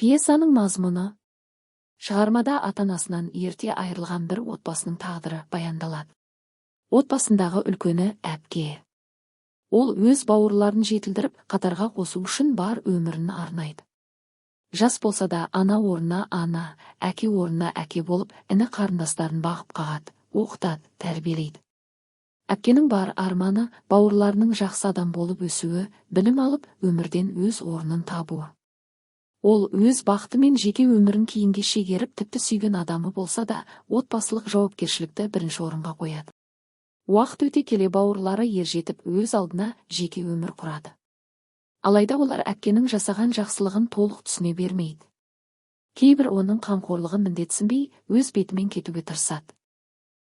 Пьесаның мазмұны. Шығармада ата-анасынан ерте айырылған бір отбасының тағдыры баяндалады. Отбасындағы үлкені әпке. Ол өз бауырларын жетілдіріп, қатарға қосу үшін бар өмірін арнайды. Жас болса да ана орнына ана, әке орнына әке болып, іні қарындастарын бағып қағады, оқытады, тәрбиелейді. Әпкенің бар арманы бауырларының жақсы адам болып өсуі, білім алып, өмірден өз орнын табуы. Ол өз бақыты мен жеке өмірін кейінге шегеріп, тіпті сүйген адамы болса да, отбасылық жауапкершілікті бірінші орынға қояды. Уақыт өте келе бауырлары ержетіп, өз алдына жеке өмір құрады. Алайда олар әпкенің жасаған жақсылығын толық түсіне бермейді. Кейбір оның қамқорлығын міндетсінбей, өз бетімен кетуге тырысады.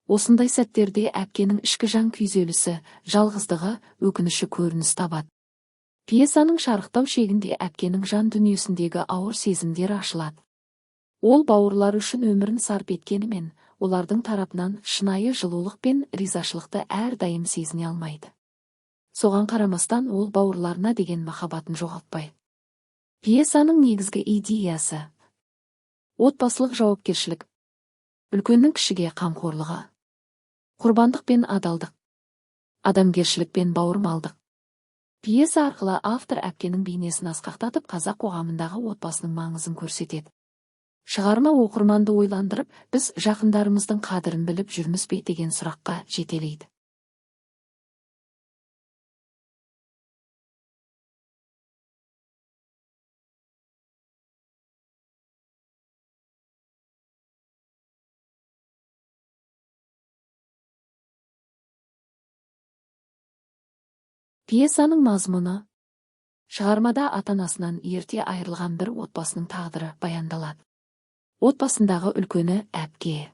Осындай сәттерде әпкенің ішкі жан күйзелісі, жалғыздығы, өкініші көрініс табады. Пьесаның шарықтау шегінде әпкенің жан дүниесіндегі ауыр сезімдер ашылады. Ол бауырлар үшін өмірін сарп еткенімен, олардың тарапынан шынайы жылулық пен ризашылықты әрдайым сезіне алмайды. Соған қарамастан ол бауырларына деген махаббатын жоғалтпайды. Пьесаның негізгі идеясы. Отбасылық жауапкершілік. Үлкеннің кішіге қамқорлығы. Құрбандық пен адалдық. Адамгершілік пен бауырмалдық. Пьеса арқылы автор әпкенің бейнесін асқақтатып, қазақ қоғамындағы отбасының маңызын көрсетеді. Шығарма оқырманды ойландырып, біз жақындарымыздың қадірін біліп жүрміз бе деген сұраққа жетелейді. Пьесаның мазмұны. Шығармада ата-анасынан ерте айырылған бір отбасының тағдыры баяндалады. Отбасындағы үлкені әпке.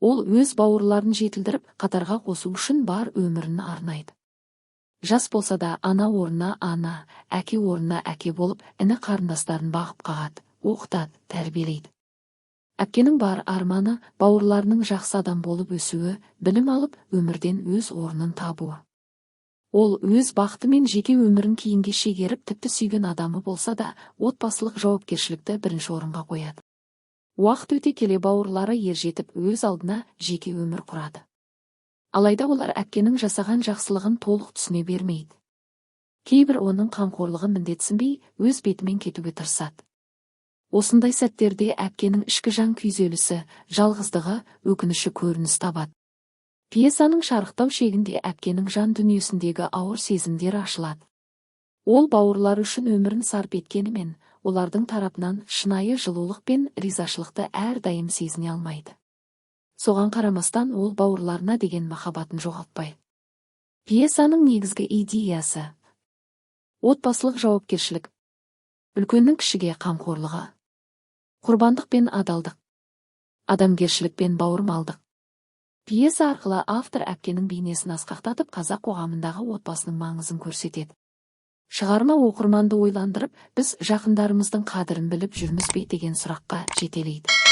Ол өз бауырларын жетілдіріп, қатарға қосу үшін бар өмірін арнайды. Жас болса да ана орнына ана, әке орнына әке болып, іні қарындастарын бағып қағады, оқытады, тәрбиелейді. Әпкенің бар арманы бауырларының жақсы адам болып өсуі, білім алып, өмірден өз орнын табуы. Ол өз бақыты мен жеке өмірін кейінге шегеріп, тіпті сүйген адамы болса да, отбасылық жауапкершілікті бірінші орынға қояды. Уақыт өте келе бауырлары ержетіп, өз алдына жеке өмір құрады. Алайда олар әпкенің жасаған жақсылығын толық түсіне бермейді. Кейбір оның қамқорлығын міндетсінбей, өз бетімен кетуге тырысады. Осындай сәттерде әпкенің ішкі жан күйзелісі, жалғыздығы, өкініші көрініс табады. Пьесаның шарықтау шегінде әпкенің жан дүниесіндегі ауыр сезімдер ашылады. Ол бауырлар үшін өмірін сарп еткенімен, олардың тарапынан шынайы жылулық пен ризашылықты әрдайым сезіне алмайды. Соған қарамастан ол бауырларына деген махаббатын жоғалтпайды. Пьесаның негізгі идеясы. Отбасылық жауапкершілік. Үлкеннің кішіге қамқорлығы. Құрбандық пен адалдық. Адамгершілік пен бауырмалдық. Пьеса арқылы автор әпкенің бейнесін асқақтатып, қазақ қоғамындағы отбасының маңызын көрсетеді. Шығарма оқырманды ойландырып, біз жақындарымыздың қадірін біліп жүрміз бе деген сұраққа жетелейді.